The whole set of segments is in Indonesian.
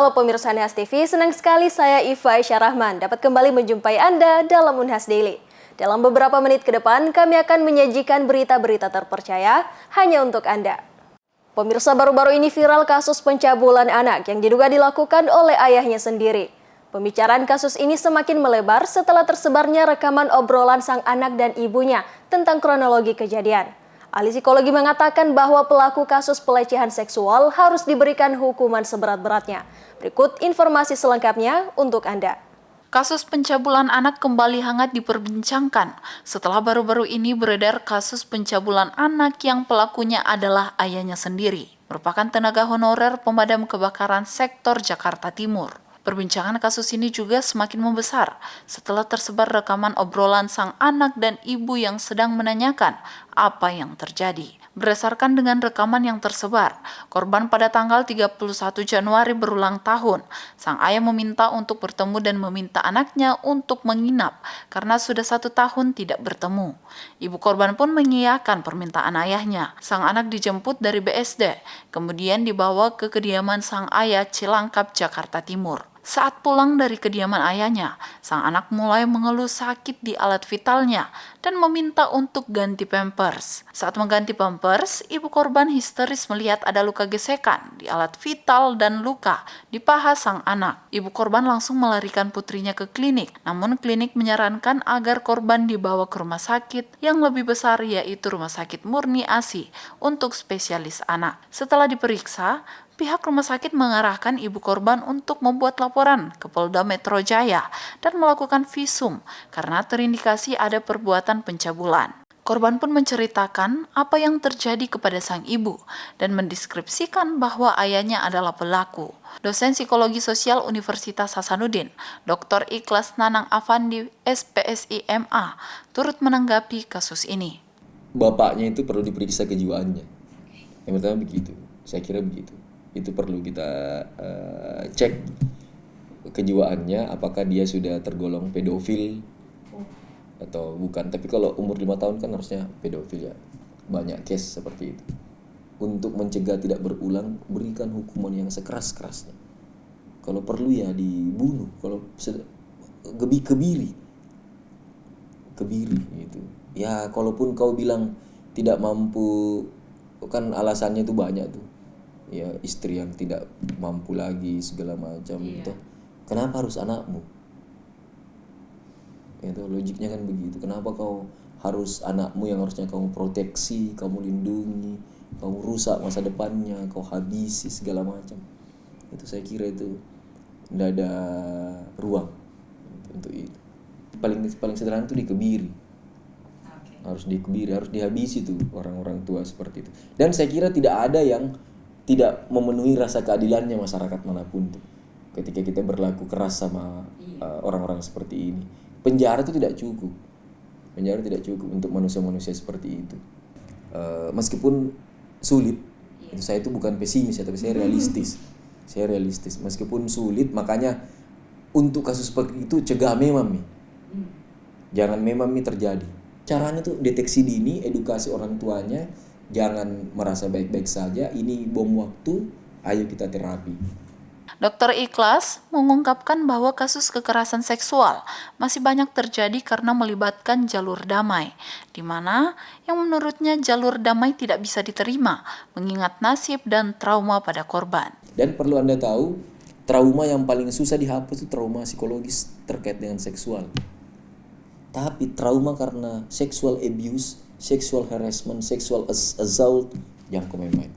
Halo pemirsa Unhas TV, senang sekali saya Iva Aisyah Rahman dapat kembali menjumpai Anda dalam Unhas Daily. Dalam beberapa menit ke depan, kami akan menyajikan berita-berita terpercaya hanya untuk Anda. Pemirsa, baru-baru ini viral kasus pencabulan anak yang diduga dilakukan oleh ayahnya sendiri. Pembicaraan kasus ini semakin melebar setelah tersebarnya rekaman obrolan sang anak dan ibunya tentang kronologi kejadian. Ahli psikologi mengatakan bahwa pelaku kasus pelecehan seksual harus diberikan hukuman seberat-beratnya. Berikut informasi selengkapnya untuk Anda. Kasus pencabulan anak kembali hangat diperbincangkan setelah baru-baru ini beredar kasus pencabulan anak yang pelakunya adalah ayahnya sendiri, merupakan tenaga honorer pemadam kebakaran sektor Jakarta Timur. Perbincangan kasus ini juga semakin membesar setelah tersebar rekaman obrolan sang anak dan ibu yang sedang menanyakan apa yang terjadi. Berdasarkan dengan rekaman yang tersebar, korban pada tanggal 31 Januari berulang tahun. Sang ayah meminta untuk bertemu dan meminta anaknya untuk menginap karena sudah 1 tahun tidak bertemu. Ibu korban pun mengiyakan permintaan ayahnya. Sang anak dijemput dari BSD, kemudian dibawa ke kediaman sang ayah Cilangkap, Jakarta Timur. Saat pulang dari kediaman ayahnya, sang anak mulai mengeluh sakit di alat vitalnya dan meminta untuk ganti pampers. Saat mengganti pampers, ibu korban histeris melihat ada luka gesekan di alat vital dan luka di paha sang anak. Ibu korban langsung melarikan putrinya ke klinik, namun klinik menyarankan agar korban dibawa ke rumah sakit yang lebih besar, yaitu Rumah Sakit Murni ASI untuk spesialis anak. Setelah diperiksa, pihak rumah sakit mengarahkan ibu korban untuk membuat laporan ke Polda Metro Jaya dan melakukan visum karena terindikasi ada perbuatan pencabulan. Korban pun menceritakan apa yang terjadi kepada sang ibu dan mendeskripsikan bahwa ayahnya adalah pelaku. Dosen Psikologi Sosial Universitas Hasanuddin, Dr. Ikhlas Nanang Afandi, SPSI MA, turut menanggapi kasus ini. Bapaknya itu perlu diperiksa kejiwaannya. Yang pertama begitu, saya kira begitu. Itu perlu kita cek kejiwaannya, apakah dia sudah tergolong pedofil atau bukan. Tapi kalau umur 5 tahun kan harusnya pedofil ya. Banyak case seperti itu. Untuk mencegah tidak berulang, berikan hukuman yang sekeras-kerasnya. Kalau perlu ya dibunuh, kalau kebiri gitu. Ya kalaupun kau bilang tidak mampu, kan alasannya itu banyak tuh. Ya istri yang tidak mampu lagi segala macam itu. Kenapa harus anakmu? Itu logiknya kan begitu. Kenapa kau harus anakmu yang harusnya kamu proteksi, kamu lindungi, kamu rusak masa depannya, kau habisi segala macam. Itu saya kira itu tidak ada ruang untuk itu. Paling sederhana itu dikebiri. Harus dikebiri, harus dihabisi tuh orang-orang tua seperti itu. Dan saya kira tidak ada yang tidak memenuhi rasa keadilannya masyarakat manapun tuh. Ketika kita berlaku keras sama orang-orang seperti ini, penjara itu tidak cukup. Penjara tidak cukup untuk manusia-manusia seperti itu. Meskipun sulit, saya itu bukan pesimis ya, tapi saya realistis. Saya realistis. Meskipun sulit, makanya untuk kasus seperti itu cegah memang nih. Jangan memang nih terjadi. Caranya tuh deteksi dini, edukasi orang tuanya. Jangan merasa baik-baik saja, ini bom waktu, ayo kita terapi. Dr. Ikhlas mengungkapkan bahwa kasus kekerasan seksual masih banyak terjadi karena melibatkan jalur damai, di mana yang menurutnya jalur damai tidak bisa diterima, mengingat nasib dan trauma pada korban. Dan perlu Anda tahu, trauma yang paling susah dihapus itu trauma psikologis terkait dengan seksual. Tapi trauma karena sexual abuse, sexual harassment, sexual assault, yang main-main.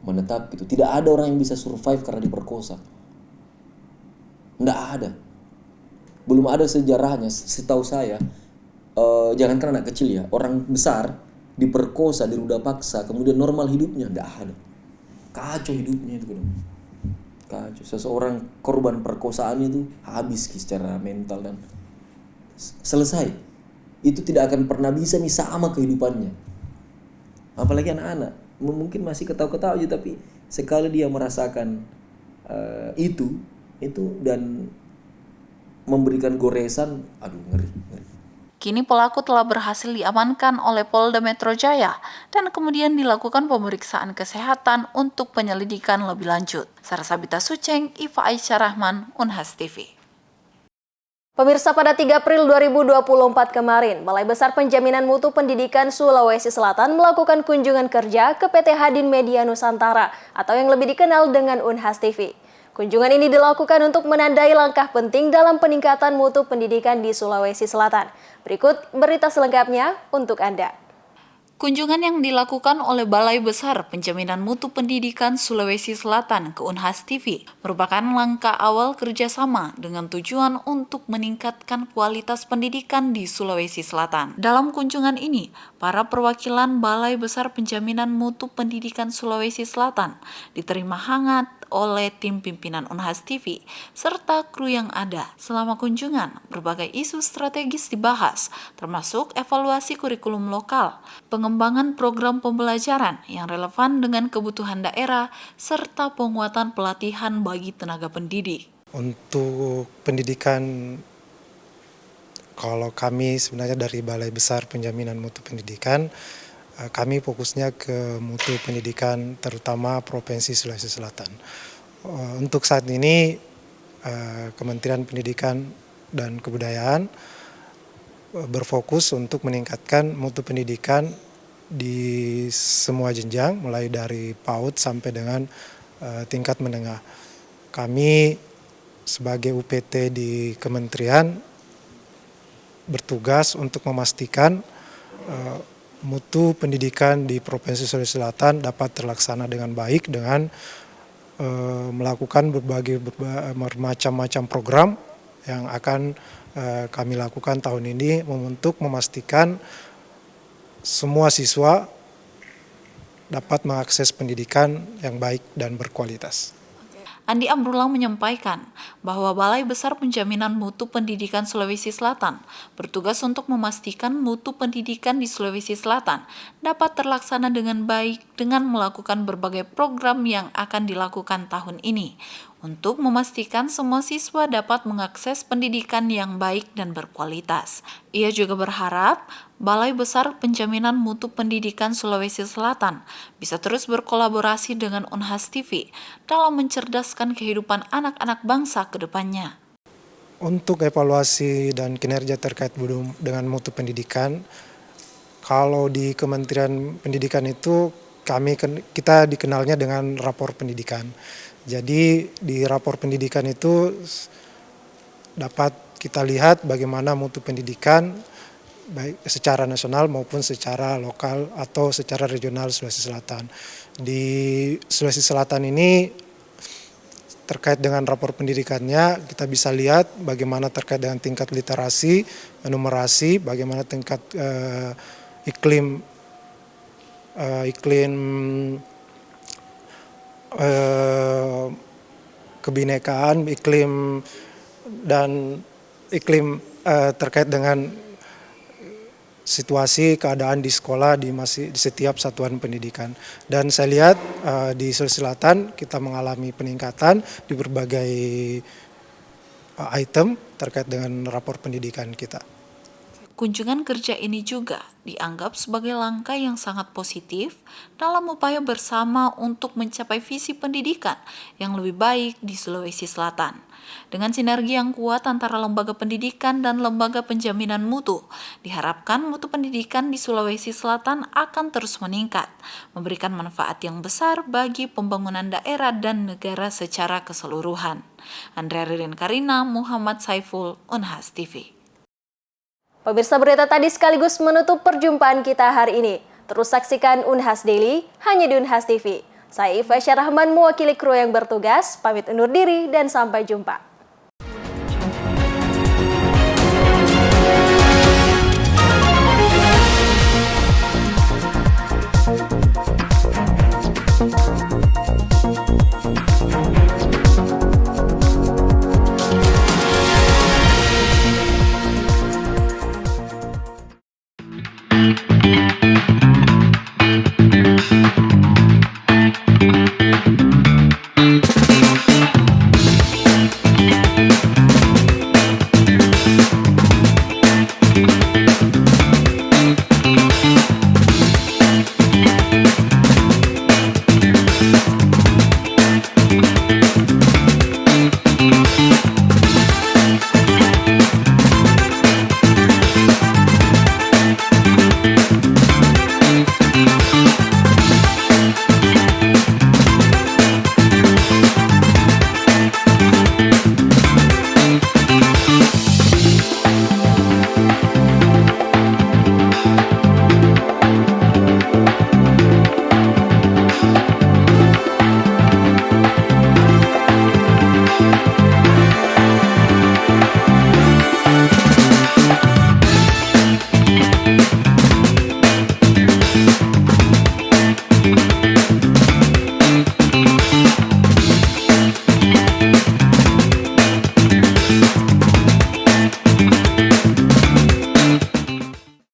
Menetap gitu. Tidak ada orang yang bisa survive karena diperkosa. Tidak ada. Belum ada sejarahnya, setahu saya. Jangankan anak kecil ya, orang besar diperkosa, diruda paksa, kemudian normal hidupnya, tidak ada. Kacau hidupnya itu. Kacau. Seseorang korban perkosaan itu habis secara mental dan selesai. Itu tidak akan pernah bisa sama kehidupannya. Apalagi anak-anak, mungkin masih ketawa-ketawa aja, tapi sekali dia merasakan itu dan memberikan goresan, aduh ngeri. Kini pelaku telah berhasil diamankan oleh Polda Metro Jaya dan kemudian dilakukan pemeriksaan kesehatan untuk penyelidikan lebih lanjut. Sarah Sabita Suceng, Iva Aisyah Rahman, Unhas TV. Pemirsa, pada 3 April 2024 kemarin, Balai Besar Penjaminan Mutu Pendidikan Sulawesi Selatan melakukan kunjungan kerja ke PT Hadin Media Nusantara atau yang lebih dikenal dengan Unhas TV. Kunjungan ini dilakukan untuk menandai langkah penting dalam peningkatan mutu pendidikan di Sulawesi Selatan. Berikut berita selengkapnya untuk Anda. Kunjungan yang dilakukan oleh Balai Besar Penjaminan Mutu Pendidikan Sulawesi Selatan ke Unhas TV merupakan langkah awal kerjasama dengan tujuan untuk meningkatkan kualitas pendidikan di Sulawesi Selatan. Dalam kunjungan ini, para perwakilan Balai Besar Penjaminan Mutu Pendidikan Sulawesi Selatan diterima hangat oleh tim pimpinan Unhas TV serta kru yang ada. Selama kunjungan, berbagai isu strategis dibahas, termasuk evaluasi kurikulum lokal, pengembangan program pembelajaran yang relevan dengan kebutuhan daerah, serta penguatan pelatihan bagi tenaga pendidik. Untuk pendidikan, kalau kami sebenarnya dari Balai Besar Penjaminan Mutu Pendidikan, kami fokusnya ke mutu pendidikan terutama Provinsi Sulawesi Selatan. Untuk saat ini Kementerian Pendidikan dan Kebudayaan berfokus untuk meningkatkan mutu pendidikan di semua jenjang, mulai dari PAUD sampai dengan tingkat menengah. Kami sebagai UPT di Kementerian bertugas untuk memastikan mutu pendidikan di Provinsi Sulawesi Selatan dapat terlaksana dengan baik dengan melakukan berbagai macam program yang akan kami lakukan tahun ini untuk memastikan semua siswa dapat mengakses pendidikan yang baik dan berkualitas. Andi Amrulang menyampaikan bahwa Balai Besar Penjaminan Mutu Pendidikan Sulawesi Selatan bertugas untuk memastikan mutu pendidikan di Sulawesi Selatan dapat terlaksana dengan baik dengan melakukan berbagai program yang akan dilakukan tahun ini untuk memastikan semua siswa dapat mengakses pendidikan yang baik dan berkualitas. Ia juga berharap Balai Besar Penjaminan Mutu Pendidikan Sulawesi Selatan bisa terus berkolaborasi dengan Unhas TV dalam mencerdaskan kehidupan anak-anak bangsa ke depannya. Untuk evaluasi dan kinerja terkait dengan mutu pendidikan, kalau di Kementerian Pendidikan itu kita dikenalnya dengan rapor pendidikan. Jadi di rapor pendidikan itu dapat kita lihat bagaimana mutu pendidikan baik secara nasional maupun secara lokal atau secara regional Sulawesi Selatan. Di Sulawesi Selatan ini terkait dengan rapor pendidikannya kita bisa lihat bagaimana terkait dengan tingkat literasi, numerasi, bagaimana tingkat iklim kebinekaan, iklim terkait dengan situasi keadaan di sekolah di setiap satuan pendidikan. Dan saya lihat di Sulawesi Selatan kita mengalami peningkatan di berbagai item terkait dengan rapor pendidikan kita. Kunjungan kerja ini juga dianggap sebagai langkah yang sangat positif dalam upaya bersama untuk mencapai visi pendidikan yang lebih baik di Sulawesi Selatan. Dengan sinergi yang kuat antara lembaga pendidikan dan lembaga penjaminan mutu, diharapkan mutu pendidikan di Sulawesi Selatan akan terus meningkat, memberikan manfaat yang besar bagi pembangunan daerah dan negara secara keseluruhan. Andrea Ririn Karina, Muhammad Saiful, Unhas TV. Pemirsa, berita tadi sekaligus menutup perjumpaan kita hari ini. Terus saksikan Unhas Daily hanya di Unhas TV. Saya Iva Aisyah Rahman mewakili kru yang bertugas, pamit undur diri dan sampai jumpa.